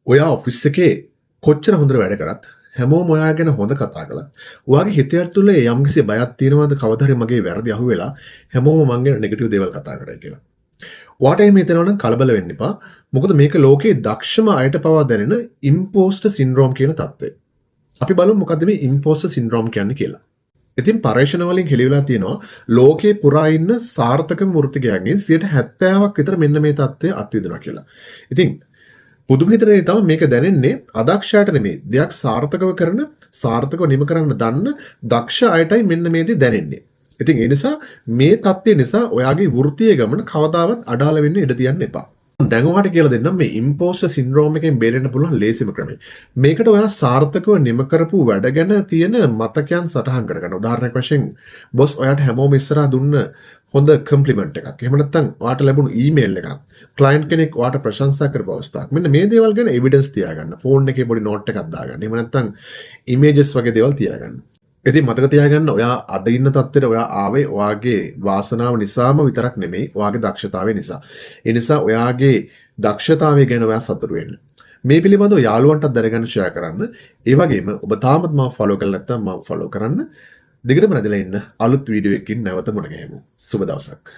ඔයා ඔෆිස් එකේ කොච්චර හොඳට වැඩ කරත් හැමෝම ඔයා ගැන හොඳ කතා කළත් ඔයාගේ හිත ඇතුලේ යම්කිසි බයක් තියෙනවද කවදා හරි මගේ වැරදි අහුවෙලා හැමෝම මං ගැන නෙගටිව් දේවල් කතා කරයි කියලා. ඔයාට එහෙම හිතෙනවා නම් කලබල වෙන්න එපා. මොකද මේක ලෝකේ දක්ෂම අයට පවා දැනෙන ඉම්පෝස්ටර් සින්ඩ්‍රෝම් කියන තත්ත්වය. අපි බලමු මොකද්ද මේ ඉම්පෝස්ටර් සින්ඩ්‍රෝම් කියන්නේ කියලා. ඉතින් පරීක්ෂණ වලින් හෙළිවෙලා තියෙනවා ලෝකේ පුරා ඉන්න සාර්ථකම වෘත්තිකයන්ගෙන් 70%ක් විතර මෙන්න මේ තත්ත්වය අත්විඳිනවා කියලා. ඉතින් පුදුම හිතේ තමයි මේක දැනෙන්නේ අදක්ෂයට නෙමෙයි. දෙයක් සාර්ථකව කරන සාර්ථකව නිම කරන්න දන්න දක්ෂ අයටයි මෙන්න මේ දේ දැනෙන්නේ. ඉතින් ඒ නිසා මේ தත්ත්වය නිසා ඔයාගේ වෘත්තීය ගමන කවදාවත් අඩාල වෙන්න ඉඩ තියන්න එපා. දැන් ඔයාලට කියලා දෙන්නම් මේ ඉම්පෝස්ටර් සින්ඩ්‍රෝම් එකෙන් බේරෙන්න පුළුවන් ලේසිම ක්‍රමය. මේකට ඔයා සාර්ථකව නිම කරපු වැඩ ගැන තියෙන මතකයන් සටහන් කරගන්න. උදාහරණයක් වශයෙන් බොස් ඔයාට හැමෝම ඉස්සරහා දුන්න හොඳ කම්ප්ලිමන්ට් එකක්. එහෙම නැත්නම් ඔයාට ලැබුණු ඊමේල් එකක්. ක්ලයන්ට් කෙනෙක් ඔයාට ප්‍රශංසා කරපු අවස්ථාවක්. මෙන්න මේ දේවල් ගැන එවිඩන්ස් තියාගන්න. ෆෝන් එකේ පොඩි නෝට් එකක් දාගන්න. එහෙම නැත්නම් ඉමේජස් වගේ දේවල් තියාගන්න. ඉතින් මතක තියාගන්න ඔයා අද ඉන්න තත්ත්වෙට ඔයා ආවේ ඔයාගේ වාසනාව නිසාම විතරක් නෙමෙයි ඔයාගේ දක්ෂතාවය නිසා. ඒ නිසා ඔයාගේ දක්ෂතාවය ගැන ඔයා සතුටු වෙන්න. මේ පිළිබඳව යාළුවන්ටත් දැනගන්න ෂෙයා කරන්න. ඒ වගේම ඔබ තාමත් මාව ෆලෝ කරලා නැත්නම් මාව ෆලෝ කරන්න. දිගටම රැඳිලා ඉන්න අලුත් වීඩියෝ එකකින් නැවත මුණ ගැහෙමු. සුබ දවසක්.